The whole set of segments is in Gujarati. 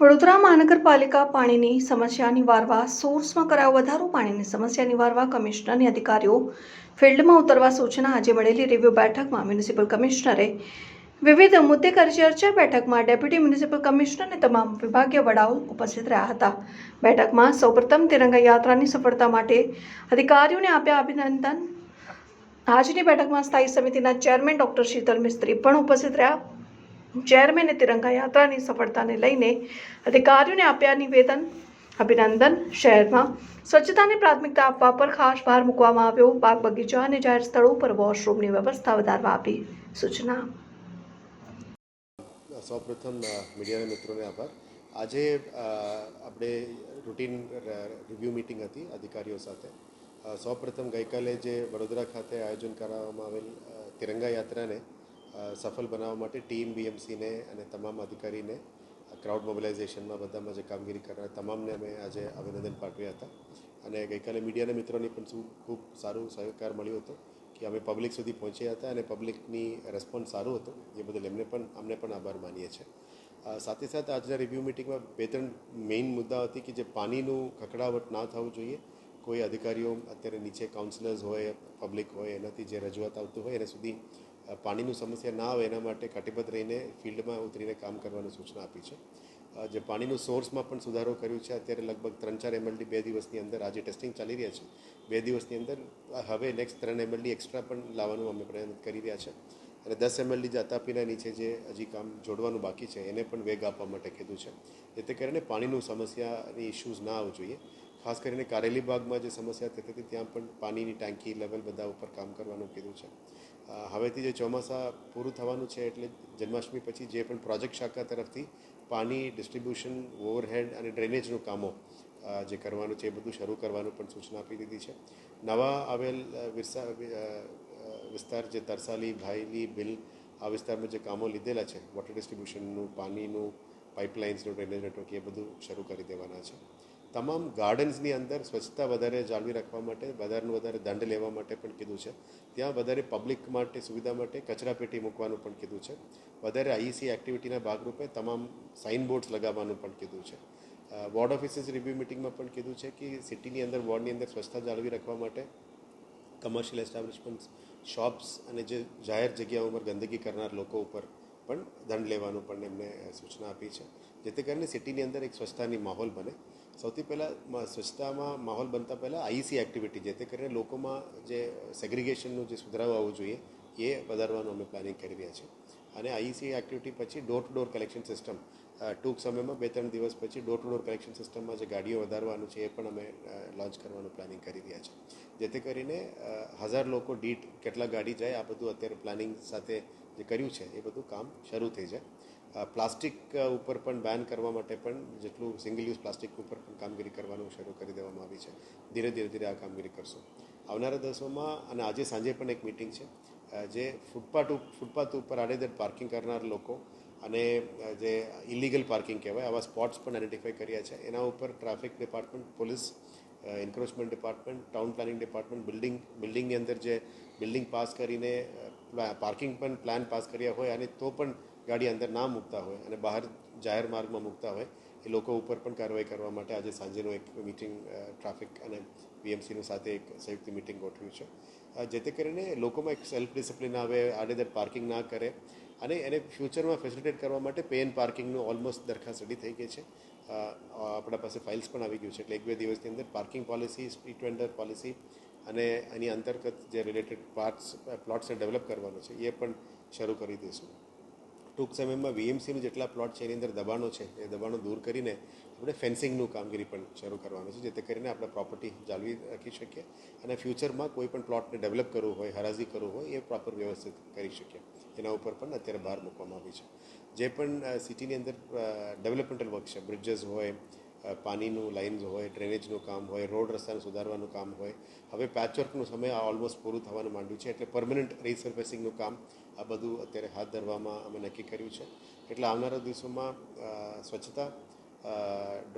વડોદરા મહાનગરપાલિકા પાણીની સમસ્યા નિવારવા સોર્સમાં કરાયો વધારો. પાણીની સમસ્યા નિવારવા કમિશનરની અધિકારીઓ ફિલ્ડમાં ઉતરવા સૂચના. આજે મળેલી રિવ્યુ બેઠકમાં મ્યુનિસિપલ કમિશનરે વિવિધ મુદ્દે કરી ચર્ચા. બેઠકમાં ડેપ્યુટી મ્યુનિસિપલ કમિશનર અને તમામ વિભાગીય વડાઓ ઉપસ્થિત રહ્યા હતા. બેઠકમાં સૌપ્રથમ તિરંગા યાત્રાની સફળતા માટે અધિકારીઓને આપ્યા અભિનંદન. આજની બેઠકમાં સ્થાયી સમિતિના ચેરમેન ડોક્ટર શીતલ મિસ્ત્રી પણ ઉપસ્થિત રહ્યા. ચેરમેને તિરંગા યાત્રાની સફળતાને લઈને અધિકારીઓને આપ્યા નિવેદન અભિનંદન. શહેરમાં સ્વચ્છતાને પ્રાથમિકતા આપવા પર ખાસ ભાર મૂકવામાં આવ્યો. બાગ બગીચા અને જાહેર સ્થળો પર વોશરૂમની વ્યવસ્થા વધારવા આપી સૂચના. સૌપ્રથમ મીડિયાના મિત્રોને આભાર. આજે આપણે રૂટીન રિવ્યૂ મિટિંગ હતી અધિકારીઓ સાથે. સૌપ્રથમ ગઈકાલે જે વડોદરા ખાતે આયોજન કરવામાં આવેલ તિરંગા યાત્રાને સફળ બનાવવા માટે ટીમ બીએમસીને અને તમામ અધિકારીને ક્રાઉડ મોબિલાઇઝેશનમાં બધામાં જે કામગીરી કરનાર તમામને અમે આજે અભિનંદન પાઠવ્યા હતા. અને ગઈકાલે મીડિયાના મિત્રોની પણ ખૂબ સારું સહકાર મળ્યો હતો કે અમે પબ્લિક સુધી પહોંચ્યા હતા અને પબ્લિકની રેસ્પોન્સ સારું હતો. એ બદલ અમને પણ આભાર માનીએ છીએ. સાથે સાથે આજના રિવ્યૂ મિટિંગમાં 2-3 મેઇન મુદ્દાઓ હતી કે જે પાણીનું કકડાવટ ના થવું જોઈએ. કોઈ અધિકારીઓ અત્યારે નીચે કાઉન્સિલર્સ હોય, પબ્લિક હોય, એનાથી જે રજૂઆત આવતું હોય એના સુધી પાણીનું સમસ્યા ના આવે એના માટે કટિબદ્ધ રહીને ફિલ્ડમાં ઉતરીને કામ કરવાની સૂચના આપી છે. જે પાણીનું સોર્સમાં પણ સુધારો કર્યો છે. અત્યારે લગભગ 3-4 MLD 2 દિવસની અંદર આજે ટેસ્ટિંગ ચાલી રહ્યા છે. 2 દિવસની અંદર હવે નેક્સ્ટ 3 MLD એક્સ્ટ્રા પણ લાવવાનું અમે પ્રયત્ન કરી રહ્યા છે. અને 10 MLD જે તાપીના નીચે જે હજી કામ જોડવાનું બાકી છે એને પણ વેગ આપવા માટે કીધું છે, જેથી કરીને પાણીનું સમસ્યાની ઇસ્યુઝ ના આવવું જોઈએ. ખાસ કરીને કારેલી બાગમાં જે સમસ્યા થતી હતી ત્યાં પણ પાણીની ટાંકી લેવલ બધા ઉપર કામ કરવાનું કીધું છે. હવેથી જે ચોમાસા પૂરું થવાનું છે એટલે જન્માષ્ટમી પછી જે પણ પ્રોજેક્ટ શાખા તરફથી પાણી ડિસ્ટ્રીબ્યુશન, ઓવરહેડ અને ડ્રેનેજનું કામો જે કરવાનું છે એ બધું શરૂ કરવાનું પણ સૂચના આપી દીધી છે. નવા આવેલ વિસ્તાર જે તરસાલી, ભાયલી, બિલ આ વિસ્તારમાં જે કામો લીધેલા છે વોટર ડિસ્ટ્રીબ્યુશનનું, પાણીનું, પાઇપલાઇન્સનું, ડ્રેનેજ નેટવર્ક એ બધું શરૂ કરી દેવાના છે. તમામ ગાર્ડન્સની અંદર સ્વચ્છતા વધારે જાળવી રાખવા માટે વધારે દંડ લેવા માટે પણ કીધું છે. ત્યાં વધારે પબ્લિક માટે સુવિધા માટે કચરાપેટી મૂકવાનું પણ કીધું છે. વધારે આઈસી એક્ટિવિટીના ભાગરૂપે તમામ સાઇનબોર્ડ્સ લગાવવાનું પણ કીધું છે. વોર્ડ ઓફિસર્સ રિવ્યૂ મિટિંગમાં પણ કીધું છે કે સિટીની અંદર, વોર્ડની અંદર સ્વચ્છતા જાળવી રાખવા માટે કમર્શિયલ એસ્ટાબ્લિશમેન્ટ્સ, શોપ્સ અને જે જાહેર જગ્યાઓ ઉપર ગંદકી કરનાર લોકો ઉપર પણ દંડ લેવાનું પણ એમને સૂચના આપી છે, જેથી કરીને સિટીની અંદર એક સ્વચ્છતાની માહોલ બને. સૌથી પહેલાં સ્વચ્છતામાં માહોલ બનતા પહેલાં આઈસી એક્ટિવિટી, જેથી કરીને લોકોમાં જે સેગ્રિગેશનનું જે સુધારો આવવો જોઈએ એ વધારવાનું અમે પ્લાનિંગ કરી રહ્યા છીએ. અને આઈસી એક્ટિવિટી પછી door to door collection system ટૂંક સમયમાં 2-3 દિવસ પછી ડોર ટુ ડોર કલેક્શન સિસ્ટમમાં જે ગાડીઓ વધારવાનું છે એ પણ અમે લોન્ચ કરવાનું પ્લાનિંગ કરી રહ્યા છીએ, જેથી કરીને 1000 લોકો દીઠ કેટલા ગાડી જાય આ બધું અત્યારે પ્લાનિંગ સાથે જે કર્યું છે એ બધું કામ શરૂ થઈ જાય. પ્લાસ્ટિક ઉપર પણ બેન કરવા માટે પણ જેટલું સિંગલ યુઝ પ્લાસ્ટિક ઉપર પણ કામગીરી કરવાનું શરૂ કરી દેવામાં આવી છે. ધીરે આ કામગીરી કરશું આવનારા દિવસોમાં. અને આજે સાંજે પણ એક મિટિંગ છે જે ફૂટપાથ ઉપર આડેધડ પાર્કિંગ કરનાર લોકો અને જે ઇલીગલ પાર્કિંગ કહેવાય આવા સ્પોટ્સ પણ આઈડેન્ટિફાઈ કર્યા છે. એના ઉપર traffic department, police, encroachment department, town planning department, બિલ્ડિંગની અંદર જે બિલ્ડિંગ પાસ કરીને પાર્કિંગ પણ પ્લાન પાસ કર્યા હોય અને તો પણ ગાડી અંદર ના મૂકતા હોય અને બહાર જાહેર માર્ગમાં મૂકતા હોય એ લોકો ઉપર પણ કાર્યવાહી કરવા માટે આજે સાંજેનો એક મિટિંગ ટ્રાફિક અને બીએમસીનું સાથે એક સંયુક્ત મિટિંગ ગોઠવ્યું છે, જેથી કરીને લોકોમાં એક સેલ્ફ ડિસિપ્લિન આવે, આડેધડ પાર્કિંગ ના કરે. અને એને ફ્યુચરમાં ફેસિલિટેટ કરવા માટે પે એન્ડ પાર્કિંગનું ઓલમોસ્ટ દરખાસ્ત રેડી થઈ ગઈ છે. આપણા પાસે ફાઇલ્સ પણ આવી ગયું છે, એટલે 1-2 દિવસની અંદર parking policy, street vendor policy અને એની અંતર્ગત જે રિલેટેડ પ્લોટ્સને ડેવલપ કરવાનો છે એ પણ શરૂ કરી દઈશું. ટૂંક સમયમાં વીએમસીનું જેટલા પ્લોટ છે એની અંદર દબાણો છે એ દબાણો દૂર કરીને આપણે ફેન્સિંગનું કામગીરી પણ શરૂ કરવાનું છે, જેથી કરીને આપણે પ્રોપર્ટી જાળવી રાખી શકીએ અને ફ્યુચરમાં કોઈ પણ પ્લોટને ડેવલપ કરવું હોય, હરાજી કરવું હોય એ પ્રોપર વ્યવસ્થિત કરી શકીએ. એના ઉપર પણ અત્યારે ભાર મૂકવામાં આવી છે. જે પણ સિટીની અંદર ડેવલપમેન્ટલ વર્ક છે, બ્રિજેસ હોય, પાણીનું લાઇન્સ હોય, ડ્રેનેજનું કામ હોય, રોડ રસ્તાને સુધારવાનું કામ હોય, હવે પેચવર્કનું સમય ઓલમોસ્ટ પૂરું થવાનું માંડ્યું છે, એટલે પરમનન્ટ રીસર્ફેસિંગનું કામ આ બધું અત્યારે હાથ ધરવામાં અમે નક્કી કર્યું છે. એટલે આવનારા દિવસોમાં સ્વચ્છતા,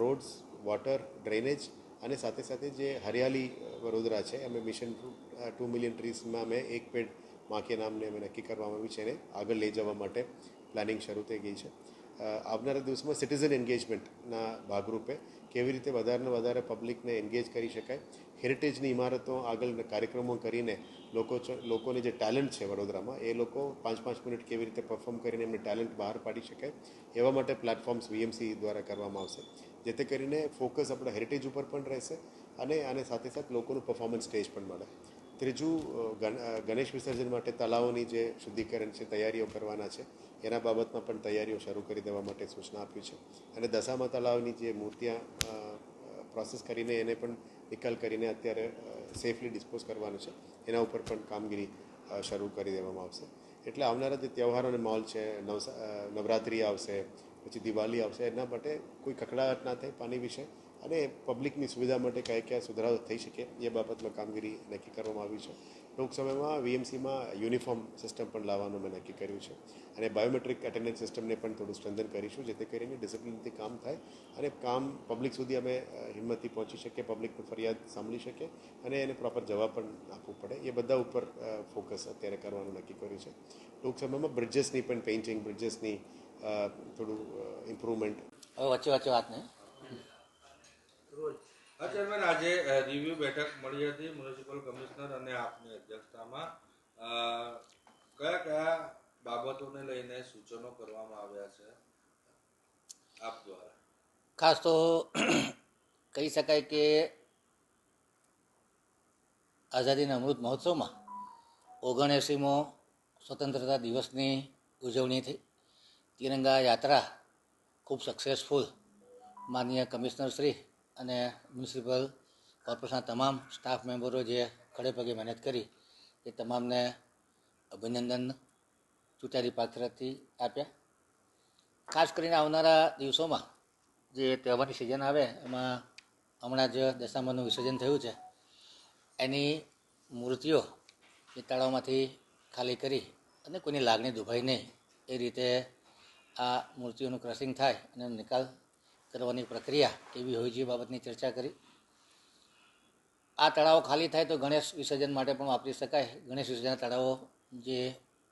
રોડ્સ, વોટર, ડ્રેનેજ અને સાથે જે હરિયાળી વડોદરા છે અમે મિશન 2 મિલિયન ટ્રીઝમાં અમે એક પેડ માં કે નામને અમે નક્કી કરવામાં આવ્યું છે, એને આગળ લઈ જવા માટે પ્લાનિંગ શરૂ થઈ ગઈ છે. આવનારા દિવસમાં સિટીઝન એન્ગેજમેન્ટના ભાગરૂપે કેવી રીતે વધારે પબ્લિકને એન્ગેજ કરી શકાય, હેરિટેજની ઇમારતો આગળ કાર્યક્રમો કરીને લોકોની જે ટેલેન્ટ છે વડોદરામાં એ લોકો 5-5 મિનિટ કેવી રીતે પરફોર્મ કરીને એમને ટેલેન્ટ બહાર પાડી શકાય એવા માટે પ્લેટફોર્મ્સ વીએમસી દ્વારા કરવામાં આવશે, જેથી કરીને ફોકસ આપણા હેરિટેજ ઉપર પણ રહેશે અને આને સાથે સાથે લોકોનું પરફોર્મન્સ સ્ટેજ પણ મળે. ત્રીજું, ગણેશ વિસર્જન માટે તળાવોની જે શુદ્ધિકરણ છે, તૈયારીઓ કરવાના છે, એના બાબતમાં પણ તૈયારીઓ શરૂ કરી દેવા માટે સૂચના આપી છે. અને દશામા તળાવની જે મૂર્તિਆਂ પ્રોસેસ કરીને એને પણ નિકાલ કરીને અત્યારે સેફલી ડિસ્પોઝ કરવાનું છે, એના ઉપર પણ કામગીરી શરૂ કરી દેવામાં આવશે. એટલે આવનારા જે તહેવારોનો માહોલ છે, નવરાત્રિ આવશે, પછી દિવાળી આવશે, એના માટે કોઈ કકડાટ ના થાય પાણી વિશે અને પબ્લિકની સુવિધા માટે કયા સુધારાઓ થઈ શકે એ બાબતમાં કામગીરી નક્કી કરવામાં આવી છે. ટૂંક સમયમાં વીએમસીમાં યુનિફોર્મ સિસ્ટમ પણ લાવવાનું મેં નક્કી કર્યું છે અને બાયોમેટ્રિક અટેન્ડન્સ સિસ્ટમને પણ થોડું સ્ટ્રેન્થન કરીશું, જેથી કરીને ડિસિપ્લિનથી કામ થાય અને કામ પબ્લિક સુધી અમે હિંમતથી પહોંચી શકીએ, પબ્લિકની ફરિયાદ સાંભળી શકીએ અને એને પ્રોપર જવાબ પણ આપવું પડે. એ બધા ઉપર ફોકસ અત્યારે કરવાનું નક્કી કર્યું છે. ટૂંક સમયમાં બ્રિજેસની પણ પેઇન્ટિંગ, બ્રિજેસની થોડું ઇમ્પ્રુવમેન્ટ. હવે વચ્ચે વાત નહીં. ચેરમેન, આજે રિવ્યુ બેઠક મળી હતી મ્યુનિસિપલ કમિશનર અને આપની અધ્યક્ષતામાં. કયા બાબતોને લઈને સૂચનો કરવામાં આવ્યા છે આપ દ્વારા? ખાસ તો કહી શકાય કે આઝાદીના અમૃત મહોત્સવમાં 79મો સ્વતંત્રતા દિવસની ઉજવણી થઈ. તિરંગા યાત્રા ખૂબ સક્સેસફુલ. માનનીય કમિશનર શ્રી અને મ્યુનિસિપલ કોર્પોરેશનના તમામ સ્ટાફ મેમ્બરો જે ખડે પગે મહેનત કરી એ તમામને અભિનંદન ચૂંટાડી પાત્રથી આપ્યા. ખાસ કરીને આવનારા દિવસોમાં જે તહેવારની સિઝન આવે એમાં હમણાં જ દશામાનું વિસર્જન થયું છે, એની મૂર્તિઓ એ તળાવમાંથી ખાલી કરી અને કોઈની લાગણી દુભાઈ નહીં એ રીતે આ મૂર્તિઓનું ક્રશિંગ થાય અને નિકાલ કરવાની પ્રક્રિયા કેવી હોય છે એ બાબતની ચર્ચા કરી. આ તળાવો ખાલી થાય તો ગણેશ વિસર્જન માટે પણ વાપરી શકાય. ગણેશ વિસર્જનના તળાવો જે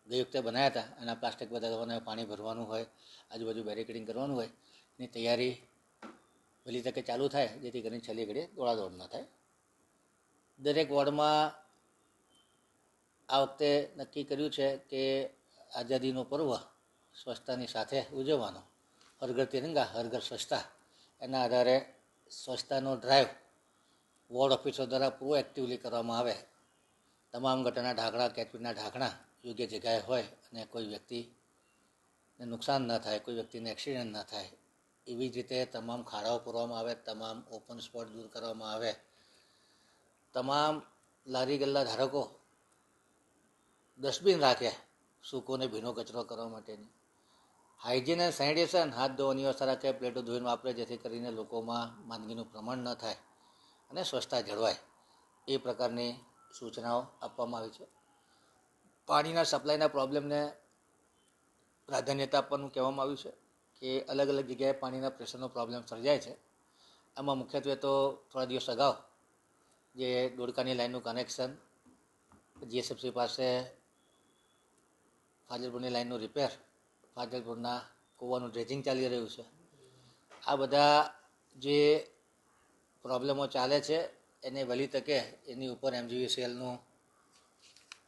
ગઈ વખતે બનાવ્યા હતા એના પ્લાસ્ટિક બદલવાના, પાણી ભરવાનું હોય, આજુબાજુ બેરિકેડિંગ કરવાનું હોય, એની તૈયારી વહેલી તકે ચાલુ થાય જેથી કરીને છેલ્લી ઘડીએ દોડાદોડ ન થાય. દરેક વોર્ડમાં આ વખતે નક્કી કર્યું છે કે આઝાદીનો પર્વ સ્વચ્છતાની સાથે ઉજવવાનો. હર ઘર તિરંગા હર ઘર સ્વચ્છતા એના આધારે સ્વચ્છતાનો ડ્રાઈવ વોર્ડ ઓફિસર દ્વારા પ્રોએક્ટિવલી કરવામાં આવે. તમામ ગટરના ઢાંકણા, કેચપીટના ઢાંકણા યોગ્ય જગ્યાએ હોય અને કોઈ વ્યક્તિને નુકસાન ન થાય, કોઈ વ્યક્તિને એક્સિડન્ટ ન થાય એવી જ રીતે તમામ ખાડાઓ પૂરવામાં આવે, તમામ ઓપન સ્પોટ દૂર કરવામાં આવે, તમામ લારી ગલ્લા ધારકો ડસ્ટબિન રાખે સૂકો ને ભીનો કચરો કરવા માટેની. હાઇજીન એન્ડ સેનિટેશન, હાથ ધોવાની વ્યવસ્થા રાખે, પ્લેટો ધોઈને વાપરે જેથી કરીને લોકોમાં માંદગીનું પ્રમાણ ન થાય અને સ્વચ્છતા જળવાય એ પ્રકારની સૂચનાઓ આપવામાં આવી છે. પાણીના સપ્લાયના પ્રોબ્લેમને પ્રાધાન્યતા આપવાનું કહેવામાં આવ્યું છે કે અલગ અલગ જગ્યાએ પાણીના પ્રેશરનો પ્રોબ્લેમ સર્જાય છે. આમાં મુખ્યત્વે તો થોડા દિવસ અગાઉ જે દોડકાની લાઇનનું કનેક્શન, જીએસએફસી પાસે ફાજલપુરની લાઇનનું રિપેર, ફાજલપુરના કૂવાનું ડ્રેજિંગ ચાલી રહ્યું છે, આ બધા જે પ્રોબ્લેમો ચાલે છે એને વહેલી તકે એની ઉપર એમજીવીસીએલનું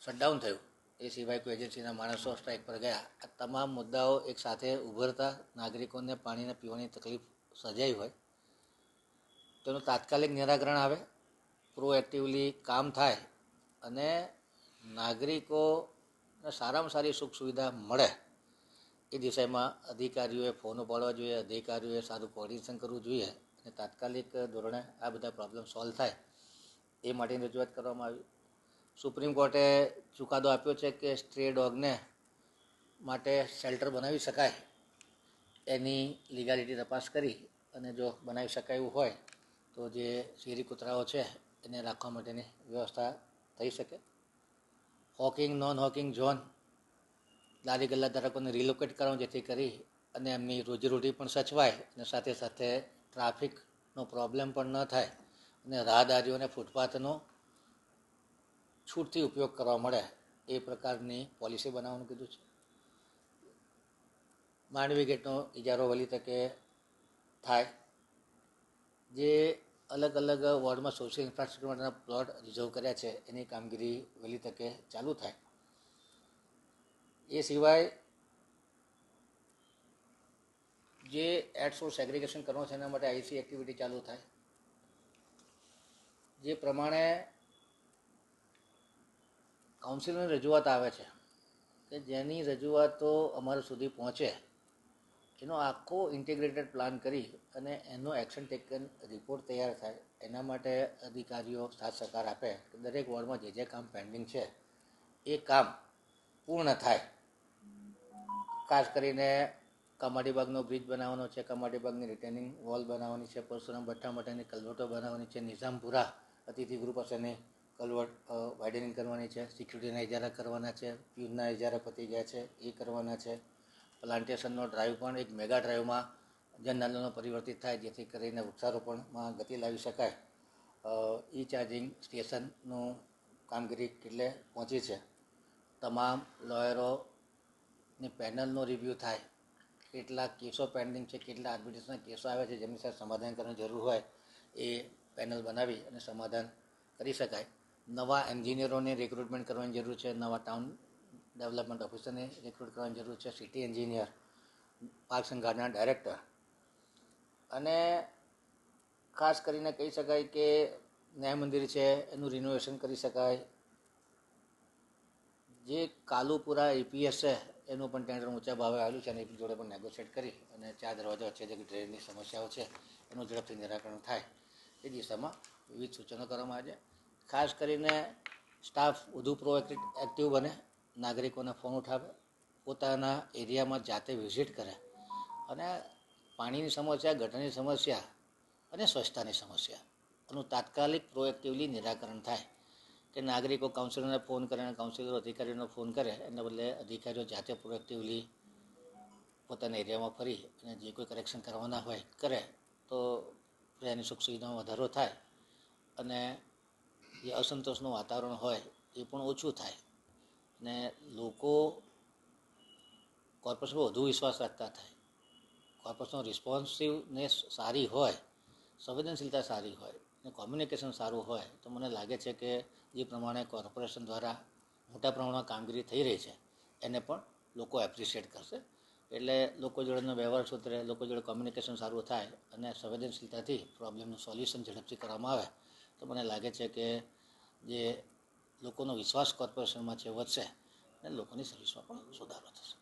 શટડાઉન થયું. એ સિવાય કોઈ એજન્સીના માણસો સ્ટ્રાઇક પર ગયા. આ તમામ મુદ્દાઓ એક સાથે ઉભરતા નાગરિકોને પાણીને પીવાની તકલીફ સર્જાઈ હોય તેનું તાત્કાલિક નિરાકરણ આવે, પ્રોએક્ટિવલી કામ થાય અને નાગરિકોને સારામાં સારી સુખ સુવિધા મળે એ દિશામાં અધિકારીઓએ ફોન ઉપાડવા જોઈએ, અધિકારીઓએ સારું કોર્ડિનેશન કરવું જોઈએ અને તાત્કાલિક ધોરણે આ બધા પ્રોબ્લેમ સોલ્વ થાય એ માટેની રજૂઆત કરવામાં આવી. સુપ્રીમ કોર્ટે ચુકાદો આપ્યો છે કે સ્ટ્રે ડોગને માટે શેલ્ટર બનાવી શકાય એની લીગાલિટી તપાસ કરી અને જો બનાવી શકાય એવું હોય તો જે શેરી કૂતરાઓ છે એને રાખવા માટેની વ્યવસ્થા થઈ શકે. હોકિંગ, નોન હોકિંગ ઝોન, લારી ગલ્લા ધારકોને રિલોકેટ કરવાનું જેથી કરી અને એમની રોજીરોટી પણ સચવાય અને સાથે સાથે ટ્રાફિકનો પ્રોબ્લેમ પણ ન થાય અને રાહદારીઓને ફૂટપાથનો છૂટથી ઉપયોગ કરવા મળે એ પ્રકારની પોલિસી બનાવવાનું કીધું છે. માંડવી ગેટનો ઇજારો વહેલી તકે થાય, જે અલગ અલગ વોર્ડમાં સોશિયલ ઇન્ફ્રાસ્ટ્રક્ચર માટેના પ્લોટ રિઝર્વ કર્યા છે એની કામગીરી વહેલી તકે ચાલુ થાય. એ સિવાય જે એટ સોર્સ સેગ્રિગેશન કરવાનું છે એના માટે આઈસી એક્ટિવિટી ચાલુ થાય. જે પ્રમાણે કાઉન્સિલની રજૂઆત આવે છે કે જેની રજૂઆતો અમારા સુધી પહોંચે એનો આખો ઇન્ટિગ્રેટેડ પ્લાન કરી અને એનો એક્શન ટેકન રિપોર્ટ તૈયાર થાય. એના માટે અધિકારીઓ સાથ સહકાર આપે કે દરેક વોર્ડમાં જે કામ પેન્ડિંગ છે એ કામ પૂર્ણ થાય. ખાસ કરીને કમાટીબાગનો બ્રિજ બનાવવાનો છે, કમાટીબાગની રિટેનિંગ વોલ બનાવવાની છે, પરશુરામ ભઠ્ઠા માટેની કલવટો બનાવવાની છે, નિઝામપુરા અતિથિગૃહ પાસેની કલવટ વાઇડનિંગ કરવાની છે, સિક્યુરિટીના ઇજારા કરવાના છે, પ્યુનના ઇજારા પતી ગયા છે એ કરવાના છે. પ્લાન્ટેશનનો ડ્રાઈવ પણ એક મેગા ડ્રાઈવમાં જનઆંદોલનો પરિવર્તિત થાય જેથી કરીને વૃક્ષારોપણમાં ગતિ લાવી શકાય. ઈ ચાર્જિંગ સ્ટેશનનું કામગીરી કેટલે પહોંચી છે, તમામ લોયરોની પેનલનો રિવ્યૂ થાય, કેટલા કેસો પેન્ડિંગ છે, કેટલા આર્બિટ્રેશનના કેસો આવે છે જેમની સાથે સમાધાન કરવાની જરૂર હોય એ પેનલ બનાવી અને સમાધાન કરી શકાય. નવા એન્જિનિયરોને રિક્રુટમેન્ટ કરવાની જરૂર છે, નવા ટાઉન ડેવલપમેન્ટ ઓફિસરને રિક્રુટ કરવાની જરૂર છે, સિટી એન્જિનિયર, પાર્ક્સ એન્ડ ગાર્ડનના ડાયરેક્ટર. અને ખાસ કરીને કહી શકાય કે ન્યાય મંદિર છે એનું રિનોવેશન કરી શકાય. જે કાલુપુરા એપીએસ છે એનું પણ ટેન્ડર ઊંચા ભાવે આવેલું છે અને એ જોડે પણ નેગોશિએટ કરી અને 4 દરવાજા વચ્ચે જે ડ્રેનેજની સમસ્યાઓ છે એનું ઝડપથી નિરાકરણ થાય એ દિશામાં વિવિધ સૂચનો કરવામાં આવે છે. ખાસ કરીને સ્ટાફ વધુ પ્રોએક્ટિવ બને, નાગરિકોને ફોન ઉઠાવે, પોતાના એરિયામાં જાતે વિઝિટ કરે અને પાણીની સમસ્યા, ગટરની સમસ્યા અને સ્વચ્છતાની સમસ્યા એનું તાત્કાલિક પ્રોએક્ટિવલી નિરાકરણ થાય. કે નાગરિકો કાઉન્સિલરને ફોન કરે અને કાઉન્સિલર અધિકારીઓને ફોન કરે એના બદલે અધિકારીઓ જાતે પ્રોએક્ટિવલી પોતાના એરિયામાં ફરી અને જે કોઈ કરેક્શન કરવાના હોય કરે તો પ્રજાની સુખ સુવિધામાં વધારો થાય અને જે અસંતોષનું વાતાવરણ હોય એ પણ ઓછું થાય અને લોકો કોર્પોરેશન પર વધુ વિશ્વાસ રાખતા થાય. કોર્પોરેશનનો રિસ્પોન્સિવનેસ સારી હોય, સંવેદનશીલતા સારી હોય અને કોમ્યુનિકેશન સારું હોય તો મને લાગે છે કે જે પ્રમાણે કોર્પોરેશન દ્વારા મોટા પ્રમાણમાં કામગીરી થઈ રહી છે એને પણ લોકો એપ્રિશિએટ કરશે. એટલે લોકો જોડેનો વ્યવહાર સુધરે, લોકો જોડે કોમ્યુનિકેશન સારું થાય અને સંવેદનશીલતાથી પ્રોબ્લેમનું સોલ્યુશન ઝડપથી કરવામાં આવે તો મને લાગે છે કે જે લોકોનો વિશ્વાસ કોર્પોરેશનમાં છે વધશે અને લોકોની સર્વિસમાં પણ સુધારો થશે.